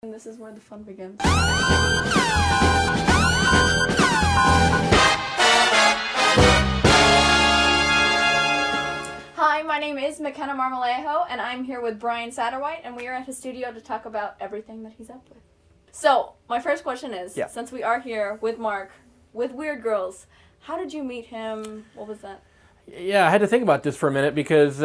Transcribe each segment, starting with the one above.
And this is where the fun begins. Hi, my name is McKenna and I'm here with Brian Satterwhite, and we are at his studio to talk about everything that he's up with. So, my first question is, since we are here with Mark, with Weird Girls, how did you meet him? What was that? Yeah, I had to think about this for a minute because,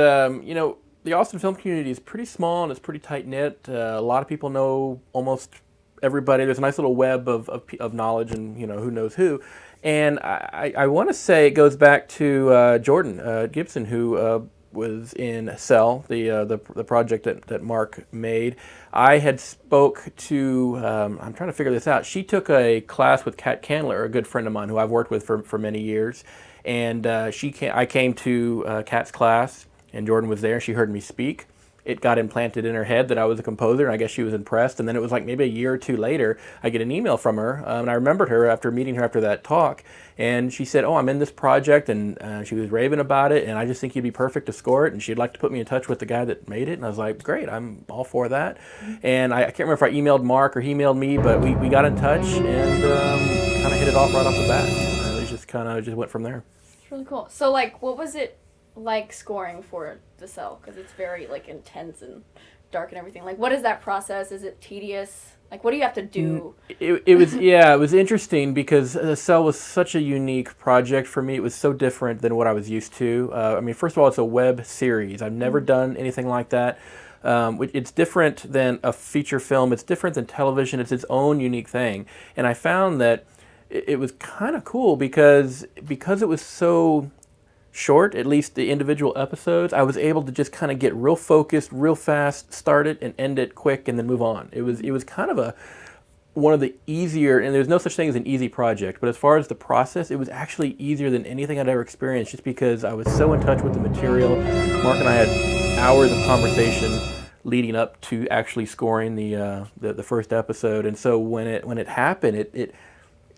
the Austin film community is pretty small and it's pretty tight-knit. A lot of people know almost everybody. There's a nice little web of knowledge and, who knows who. And I want to say it goes back to Jordan Gibson, who was in Cell, the project that Mark made. I had spoke to, I'm trying to figure this out. She took a class with Kat Candler, a good friend of mine who I've worked with for many years. And I came to Kat's class, and Jordan was there. She heard me speak. It got implanted in her head that I was a composer, and I guess she was impressed. And then it was like maybe a year or two later, I get an email from her, and I remembered her after meeting her after that talk. And she said, "Oh, I'm in this project," and she was raving about it, and I just think you'd be perfect to score it, and she'd like to put me in touch with the guy that made it. And I was like, great, I'm all for that. And I can't remember if I emailed Mark or he emailed me, but we got in touch and kind of hit it off right off the bat. It just kind of just went from there. It's really cool. So, what was it like scoring for the Cell? Because it's very intense and dark and everything. What is that process? Is it tedious? What do you have to do? It was interesting because the Cell was such a unique project for me. It was so different than what I was used to. First of all, it's a web series. I've never done anything like that. It's different than a feature film. It's different than television. It's its own unique thing. And I found that it was kind of cool because it was so short, at least the individual episodes, I was able to just kind of get real focused, real fast, start it and end it quick, and then move on. It was kind of one of the easier, and there's no such thing as an easy project, but as far as the process, it was actually easier than anything I'd ever experienced, just because I was so in touch with the material. Mark and I had hours of conversation leading up to actually scoring the first episode, and so when it happened, it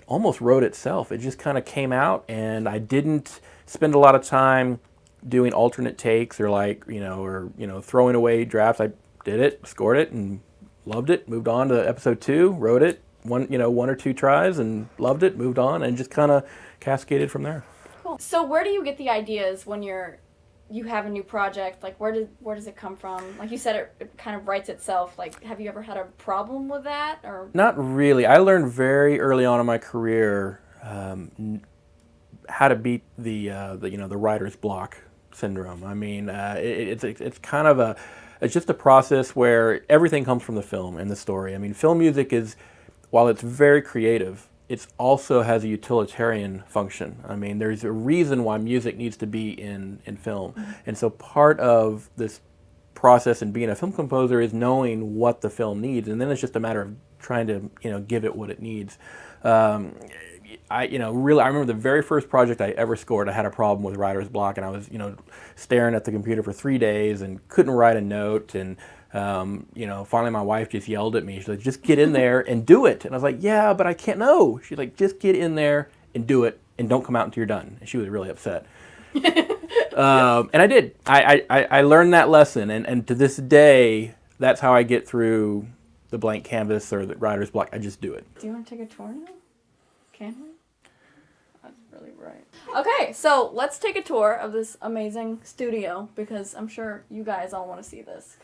almost wrote itself. It just kind of came out, and I didn't spend a lot of time doing alternate takes or throwing away drafts. I did it, scored it, and loved it. Moved on to episode 2, wrote it, one or two tries, and loved it. Moved on, and just kind of cascaded from there. Cool. So where do you get the ideas when you have a new project? Where does it come from? Like you said, it kind of writes itself. Have you ever had a problem with that, or? Not really. I learned very early on in my career how to beat the writer's block syndrome. It's kind of it's just a process where everything comes from the film and the story. Film music is, while it's very creative, it also has a utilitarian function. There's a reason why music needs to be in film. Mm-hmm. And so part of this process in being a film composer is knowing what the film needs, and then it's just a matter of trying to give it what it needs. I remember the very first project I ever scored, I had a problem with writer's block, and I was, staring at the computer for 3 days and couldn't write a note, and finally my wife just yelled at me. She's like, "Just get in there and do it." And I was like, "Yeah, but I can't." No. She's like, "Just get in there and do it, and don't come out until you're done." And she was really upset. And I did. I learned that lesson, and to this day, that's how I get through the blank canvas or the writer's block. I just do it. Do you want to take a tour now? Can we? That's really bright. Okay, so let's take a tour of this amazing studio, because I'm sure you guys all want to see this.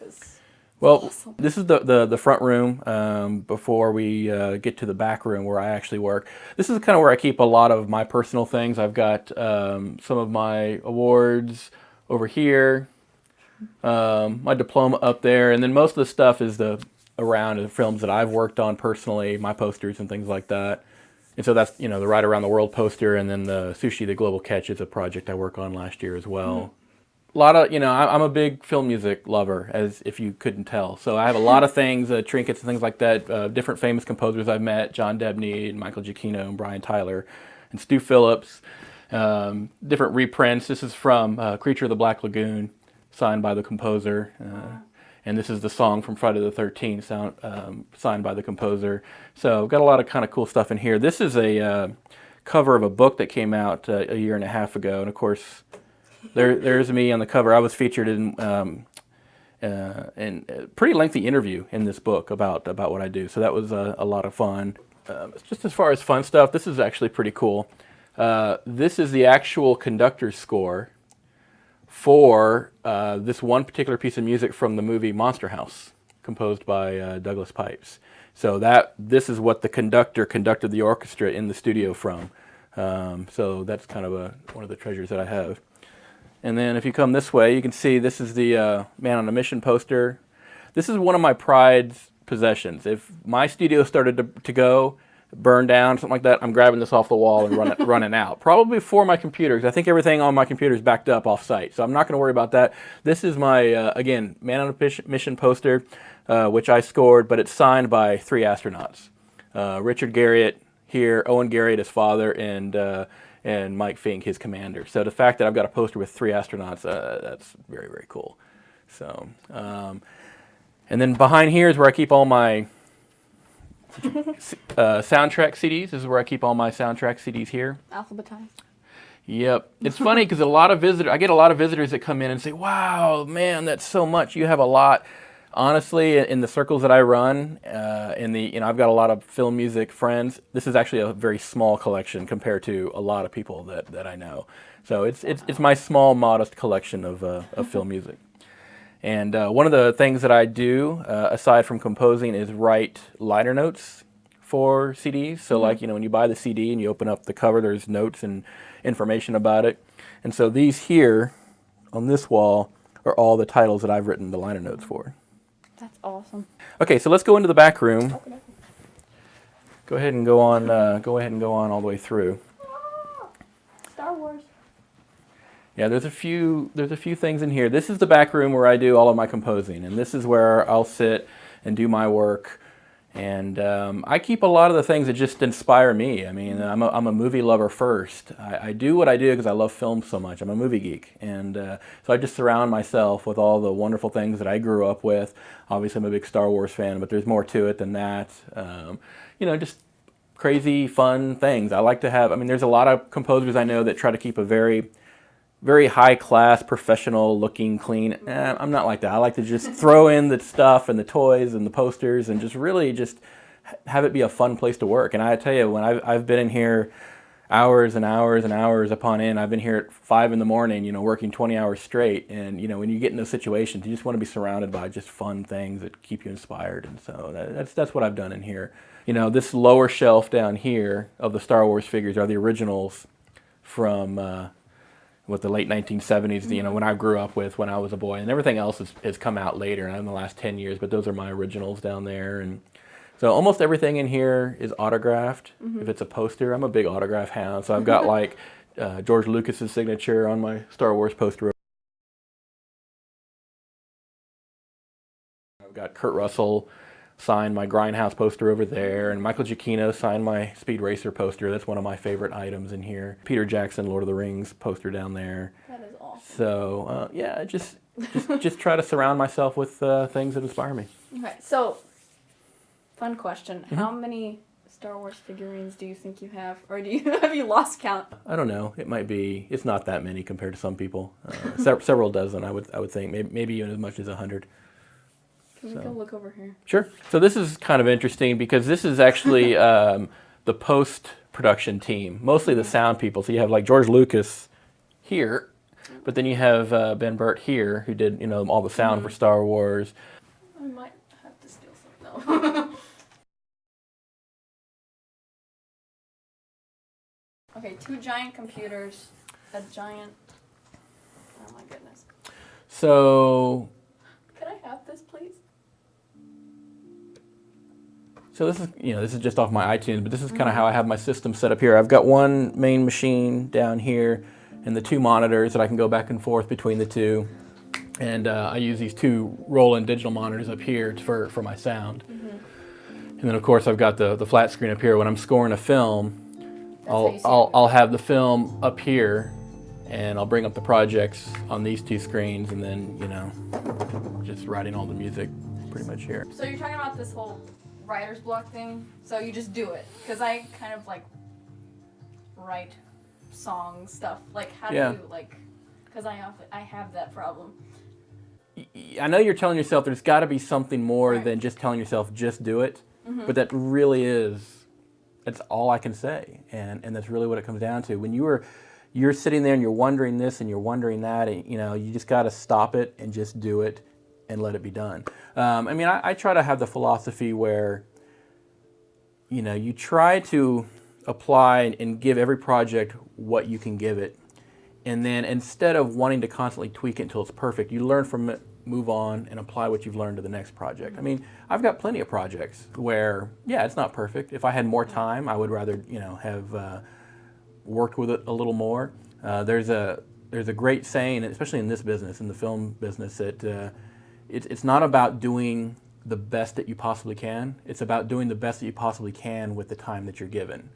Awesome. This is the front room before we get to the back room where I actually work. This is kind of where I keep a lot of my personal things. I've got some of my awards over here, my diploma up there, and then most of the stuff is around the films that I've worked on personally, my posters and things like that. And so that's, the Ride Around the World poster, and then the Sushi, the Global Catch is a project I worked on last year as well. Mm-hmm. A lot of, I'm a big film music lover, as if you couldn't tell. So I have a lot of things, trinkets and things like that, different famous composers I've met, John Debney and Michael Giacchino and Brian Tyler and Stu Phillips, different reprints. This is from Creature of the Black Lagoon, signed by the composer. And this is the song from Friday the 13th, signed by the composer. So I've got a lot of kind of cool stuff in here. This is a cover of a book that came out a year and a half ago. And of course, there's me on the cover. I was featured in and pretty lengthy interview in this book about what I do. So that was a lot of fun. Just as far as fun stuff, this is actually pretty cool. This is the actual conductor's score for this one particular piece of music from the movie Monster House, composed by Douglas Pipes. So this is what the conductor conducted the orchestra in the studio from. So that's kind of one of the treasures that I have. And then if you come this way, you can see this is the Man on a Mission poster. This is one of my prized possessions. If my studio started to go, burn down, something like that, I'm grabbing this off the wall and running out. Probably before my computer, because I think everything on my computer is backed up off-site. So I'm not going to worry about that. This is my, again, Man on a Mission poster, which I scored, but it's signed by 3 astronauts. Richard Garriott here, Owen Garriott, his father, and Mike Fink, his commander. So the fact that I've got a poster with 3 astronauts, that's very, very cool. So, and then behind here is where I keep all my soundtrack CDs. This is where I keep all my soundtrack CDs here. Alphabetized. Yep. It's funny because I get a lot of visitors that come in and say, "Wow, man, that's so much. You have a lot." Honestly, in the circles that I run, I've got a lot of film music friends. This is actually a very small collection compared to a lot of people that I know. So it's my small, modest collection of film music. And one of the things that I do, aside from composing, is write liner notes for CDs. So like, when you buy the CD and you open up the cover, there's notes and information about it. And so these here on this wall are all the titles that I've written the liner notes for. That's awesome. Okay, so let's go into the back room. Go ahead and go on all the way through. Star Wars. Yeah, there's a few things in here. This is the back room where I do all of my composing, and this is where I'll sit and do my work. And I keep a lot of the things that just inspire me. I mean, I'm a movie lover first. I do what I do because I love film so much. I'm a movie geek, and so I just surround myself with all the wonderful things that I grew up with. Obviously, I'm a big Star Wars fan, but there's more to it than that. Just crazy, fun things. I like to have. I mean, there's a lot of composers I know that try to keep a very high-class, professional-looking, clean. I'm not like that. I like to just throw in the stuff and the toys and the posters and just really just have it be a fun place to work. And I tell you, when I've been in here hours and hours and hours upon end, I've been here at 5 in the morning, working 20 hours straight. And, when you get in those situations, you just want to be surrounded by just fun things that keep you inspired. And so that's what I've done in here. This lower shelf down here of the Star Wars figures are the originals from with the late 1970s, when I grew up with when I was a boy, and everything else has come out later in the last 10 years, but those are my originals down there. And so almost everything in here is autographed. If it's a poster, I'm a big autograph hound, so I've got like George Lucas's signature on my Star Wars poster. I've got Kurt Russell signed my Grindhouse poster over there, and Michael Giacchino signed my Speed Racer poster. That's one of my favorite items in here. Peter Jackson, Lord of the Rings poster down there. That is awesome. So yeah, just try to surround myself with things that inspire me. Okay, so fun question: how many Star Wars figurines do you think you have, or have you lost count? I don't know. It's not that many compared to some people. Several dozen, I would think. Maybe even as much as 100. Can we go look over here? Sure. So this is kind of interesting because this is actually the post-production team, mostly the sound people. So you have like George Lucas here, but then you have Ben Burtt here, who did all the sound for Star Wars. I might have to steal some though. Okay, 2 giant computers, a giant. Oh my goodness. So. Could I have this, please? So this is just off my iTunes, but this is kind of how I have my system set up here. I've got one main machine down here and the 2 monitors that I can go back and forth between the 2. And I use these 2 Roland digital monitors up here for my sound. And then of course I've got the flat screen up here. When I'm scoring a film, I'll have the film up here, and I'll bring up the projects on these 2 screens, and then just writing all the music pretty much here. So you're talking about this whole writer's block thing, so you just do it, because I kind of like write song stuff. Like how do you because I have that problem. I know you're telling yourself there's got to be something more Right. than just telling yourself just do it, but that really is, that's all I can say, and that's really what it comes down to. When you're sitting there and you're wondering this and you're wondering that, and you just got to stop it and just do it and let it be done. I mean, I try to have the philosophy where you try to apply and give every project what you can give it. And then instead of wanting to constantly tweak it until it's perfect, you learn from it, move on, and apply what you've learned to the next project. I mean, I've got plenty of projects where, yeah, it's not perfect. If I had more time, I would rather, have worked with it a little more. There's a great saying, especially in this business, in the film business, that it's not about doing the best that you possibly can. It's about doing the best that you possibly can with the time that you're given.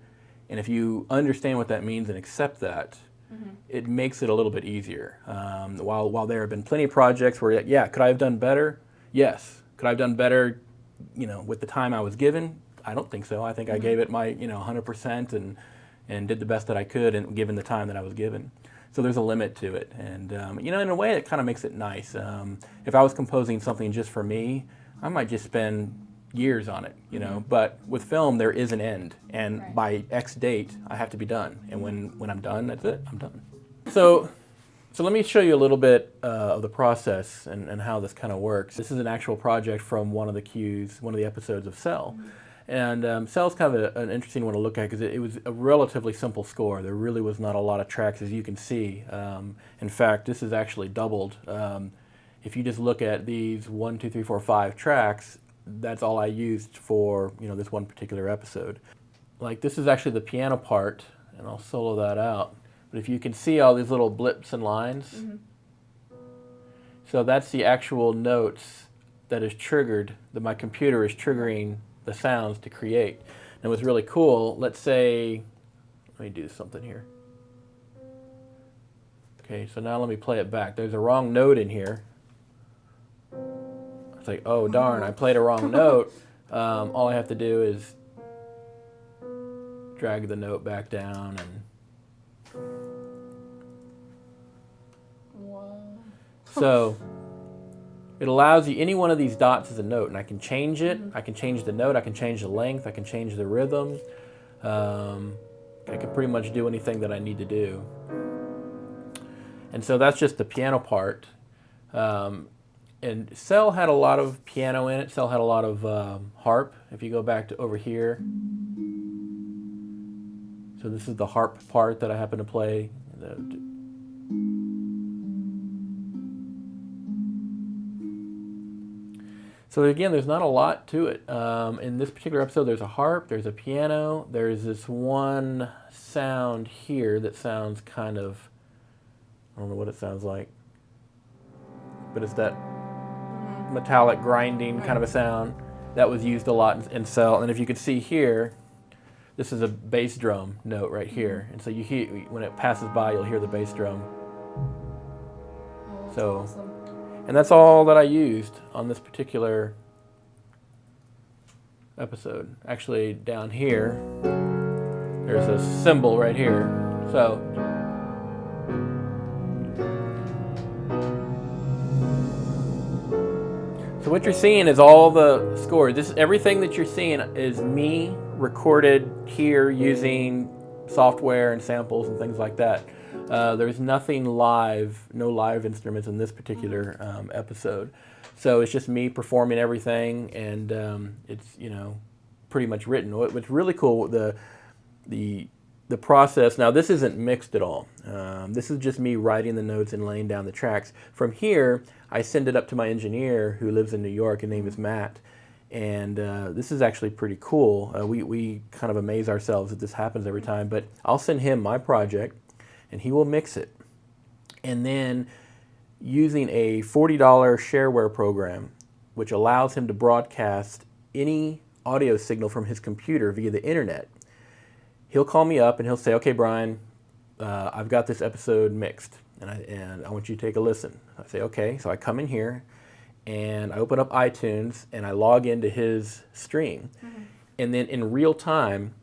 And if you understand what that means and accept that, it makes it a little bit easier. While there have been plenty of projects where, yeah, could I have done better? Yes. Could I have done better, with the time I was given? I don't think so. I think I gave it my, 100% and did the best that I could, and given the time that I was given. So there's a limit to it, and in a way, it kind of makes it nice. If I was composing something just for me, I might just spend years on it, But with film, there is an end, and Right. by X date, I have to be done. And when I'm done, that's it. I'm done. So let me show you a little bit of the process and how this kind of works. This is an actual project from one of the episodes of Cell. And Cell's kind of an interesting one to look at because it was a relatively simple score. There really was not a lot of tracks, as you can see. In fact, this is actually doubled. If you just look at these 1, 2, 3, 4, 5 tracks, that's all I used for this one particular episode. Like, this is actually the piano part, and I'll solo that out. But if you can see all these little blips and lines, so that's the actual notes that is triggered, that my computer is triggering the sounds to create. And what's really cool, let's say, let me do something here. Okay, so now let me play it back. There's a wrong note in here. It's like, oh darn, I played a wrong note. All I have to do is drag the note back down and... Wow. So it allows you, any one of these dots is a note, and I can change it. I can change the note, I can change the length, I can change the rhythm. I can pretty much do anything that I need to do. And so that's just the piano part. And Cell had a lot of piano in it. Cell had a lot of harp. If you go back to over here. So this is the harp part that I happen to play. So again, there's not a lot to it. In this particular episode, there's a harp, there's a piano, there's this one sound here that sounds kind of, I don't know what it sounds like, but it's that metallic grinding kind of a sound that was used a lot in Cell. And if you could see here, this is a bass drum note right here. And so you hear, when it passes by, you'll hear the bass drum. Oh, that's So, awesome. and that's all that I used on this particular episode. Actually, down here, there's a cymbal right here. So what you're seeing is all the score. Everything that you're seeing is me recorded here using software and samples and things like that. There's nothing live, no live instruments in this particular episode. So it's just me performing everything, and it's pretty much written. What's really cool, the process. Now this isn't mixed at all. This is just me writing the notes and laying down the tracks. From here, I send it up to my engineer who lives in New York. His name is Matt. And this is actually pretty cool. We kind of amaze ourselves that this happens every time. But I'll send him my project, and he will mix it. And then using a $40 shareware program, which allows him to broadcast any audio signal from his computer via the internet, he'll call me up and he'll say, okay, Brian, I've got this episode mixed, and I want you to take a listen. I say, okay. So I come in here, and I open up iTunes, and I log into his stream. And then in real time,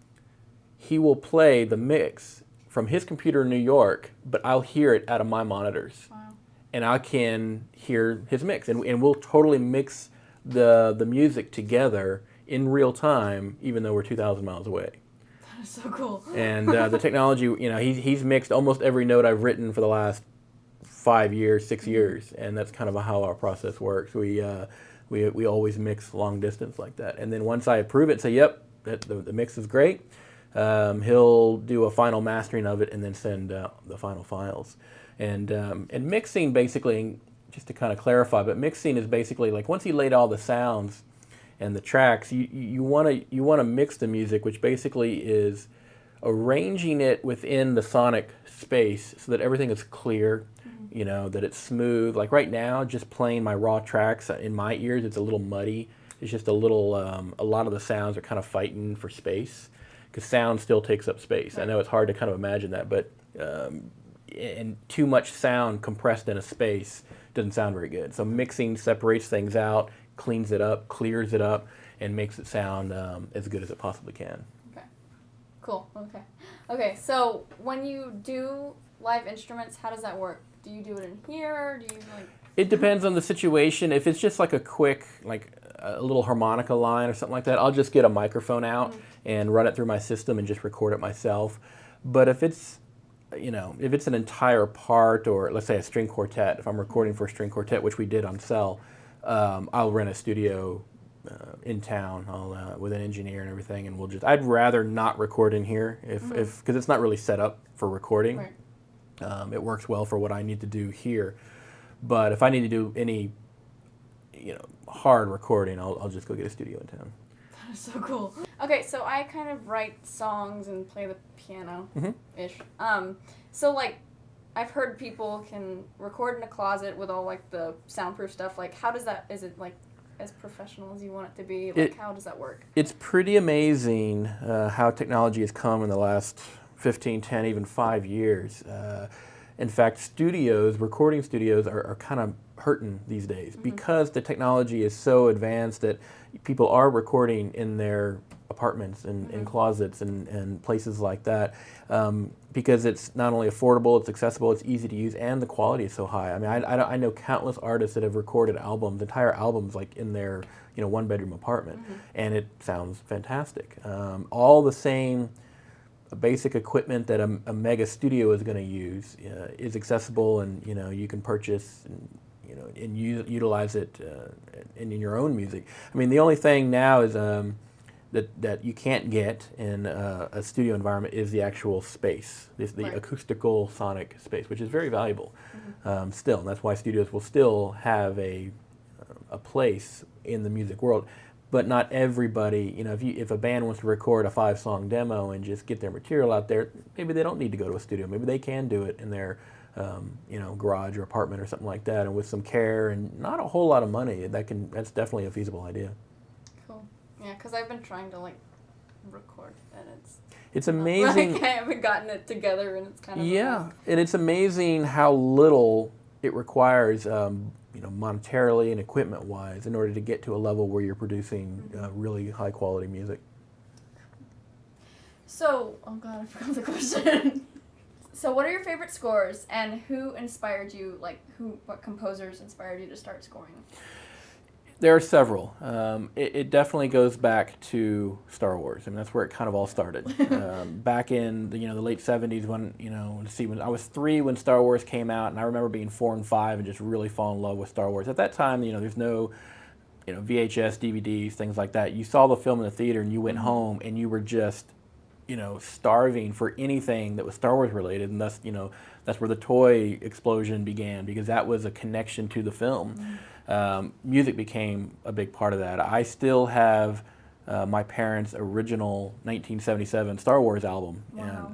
he will play the mix from his computer in New York, but I'll hear it out of my monitors. Wow. and I can hear his mix, and we'll totally mix the music together in real time, even though we're 2,000 miles away. That is so cool. And the technology, you know, he's mixed almost every note I've written for the last 5 years, 6 years, and that's kind of how our process works. We always mix long distance like that, and then once I approve it, say, yep, the mix is great, he'll do a final mastering of it and then send the final files. And mixing, basically, just to kind of clarify, but mixing is basically like once he laid all the sounds and the tracks, you want to mix the music, which basically is arranging it within the sonic space so that everything is clear, you know, that it's smooth. Like right now, just playing my raw tracks in my ears, it's a little muddy. It's just a little, a lot of the sounds are kind of fighting for space, because sound still takes up space. I know it's hard to kind of imagine that, but and too much sound compressed in a space doesn't sound very good. So mixing separates things out, cleans it up, clears it up, and makes it sound as good as it possibly can. Okay. Cool. Okay. Okay, so when you do live instruments, how does that work? Do you do it in here? Do you like... It depends on the situation. If it's just like a quick, like a little harmonica line or something like that, I'll just get a microphone out and run it through my system and just record it myself. But if it's, you know, if it's an entire part, or let's say a string quartet, if I'm recording for a string quartet, which we did on Cell, I'll rent a studio in town, with an engineer and everything, and we'll just, I'd rather not record in here because it's not really set up for recording. Right. It works well for what I need to do here. But if I need to do any, you know, hard recording, I'll just go get a studio in town. That is so cool. Okay, so I kind of write songs and play the piano-ish. So, like, I've heard people can record in a closet with all, like, the soundproof stuff. Like, how does that, is it, like, as professional as you want it to be? Like, how does that work? It's pretty amazing how technology has come in the last 15, 10, even 5 years. In fact, studios, recording studios, are kind of hurting these days because the technology is so advanced that people are recording in their apartments and in closets and places like that, because it's not only affordable, it's accessible, it's easy to use, and the quality is so high. I mean, I know countless artists that have recorded albums, entire albums, like in their, you know, one-bedroom apartment, and it sounds fantastic. All the same basic equipment that a mega studio is going to use is accessible, and, you know, you can purchase and, you know, and utilize it in your own music. I mean, the only thing now is that you can't get in a studio environment is the actual space, the acoustical sonic space, which is very valuable still. And that's why studios will still have a place in the music world. But not everybody, you know, if a band wants to record a 5-song demo and just get their material out there, maybe they don't need to go to a studio. Maybe they can do it in their, you know, garage or apartment or something like that, and with some care and not a whole lot of money, that's definitely a feasible idea. Cool. Yeah, because I've been trying to, like, record, and it's amazing. Like, I haven't gotten it together, and it's kind of and it's amazing how little it requires. You know, monetarily and equipment-wise, in order to get to a level where you're producing really high-quality music. So, oh God, I forgot the question. So, what are your favorite scores, and who inspired you? Like, what composers inspired you to start scoring? There are several. It definitely goes back to Star Wars. I mean, that's where it kind of all started. Back in the late 70s, when when I was 3 when Star Wars came out, and I remember being 4 and 5 and just really fall in love with Star Wars. At that time, there's no VHS, DVDs, things like that. You saw the film in the theater and you went home and you were just starving for anything that was Star Wars related, and that's where the toy explosion began, because that was a connection to the film. Music became a big part of that. I still have my parents' original 1977 Star Wars album,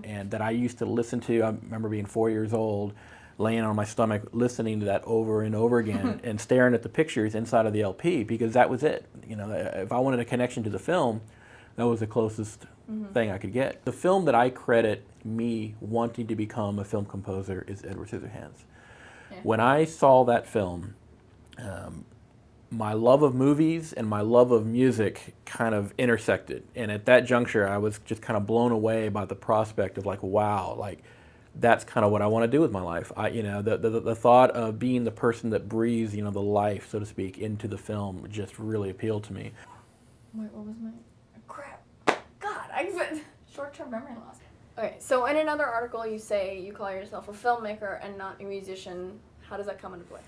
and that I used to listen to. I remember being 4 years old, laying on my stomach, listening to that over and over again, and staring at the pictures inside of the LP, because that was it. If I wanted a connection to the film, that was the closest thing I could get. The film that I credit me wanting to become a film composer is Edward Scissorhands. Yeah. When I saw that film, my love of movies and my love of music kind of intersected. And at that juncture, I was just kind of blown away by the prospect of, like, wow, like, that's kind of what I want to do with my life. The thought of being the person that breathes, the life, so to speak, into the film just really appealed to me. Wait, what was my... Crap. God, short-term memory loss. Okay, so in another article you say you call yourself a filmmaker and not a musician. How does that come into play?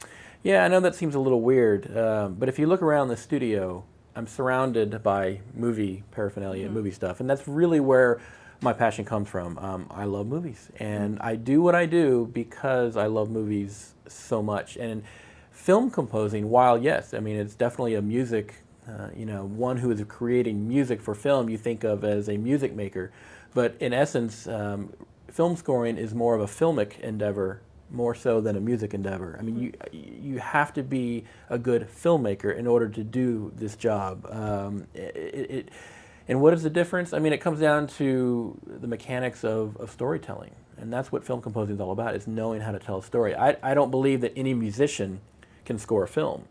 Yeah, I know that seems a little weird, but if you look around the studio, I'm surrounded by movie paraphernalia, movie stuff, and that's really where my passion comes from. I love movies, and I do what I do because I love movies so much. And film composing, while yes, I mean, it's definitely a music, one who is creating music for film, you think of as a music maker. But in essence, film scoring is more of a filmic endeavor, more so than a music endeavor. I mean, you have to be a good filmmaker in order to do this job. And what is the difference? I mean, it comes down to the mechanics of storytelling. And that's what film composing is all about, is knowing how to tell a story. I don't believe that any musician can score a film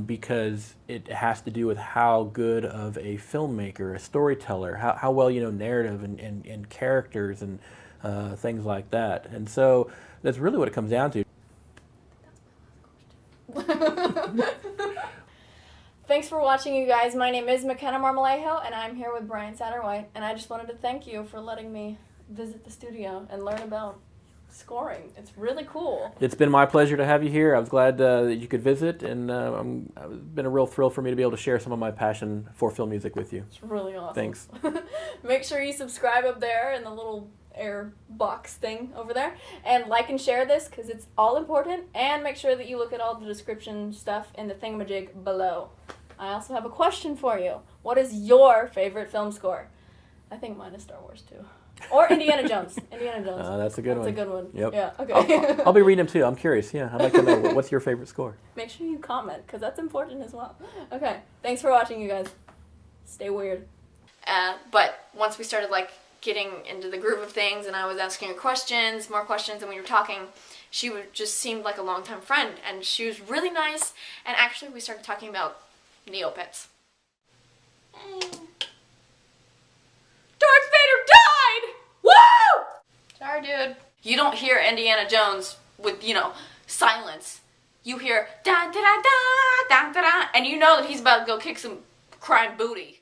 because it has to do with how good of a filmmaker, a storyteller, how well you know narrative and characters and things like that. And so that's really what it comes down to. Thanks for watching, you guys. My name is McKenna Marmolejo, and I'm here with Brian Satterwhite. And I just wanted to thank you for letting me visit the studio and learn about scoring. It's really cool. It's been my pleasure to have you here. I was glad that you could visit, and it's been a real thrill for me to be able to share some of my passion for film music with you. It's really awesome. Thanks. Make sure you subscribe up there in the little air box thing over there, and like and share this because it's all important, and make sure that you look at all the description stuff in the thingamajig below. I also have a question for you. What is your favorite film score? I think mine is Star Wars too. Or Indiana Jones. Indiana Jones. That's a good one. That's a good one. Yep. Yeah, okay. I'll be reading them too. I'm curious. Yeah, I'd like to know what's your favorite score. Make sure you comment because that's important as well. Okay, thanks for watching, you guys. Stay weird. But once we started getting into the groove of things and I was asking her more questions, and we were talking, she just seemed like a longtime friend, and she was really nice, and actually we started talking about Neopets. Darth Vader died! Woo! Sorry, dude. You don't hear Indiana Jones with, silence. You hear da da da da da da da, and you know that he's about to go kick some crime booty.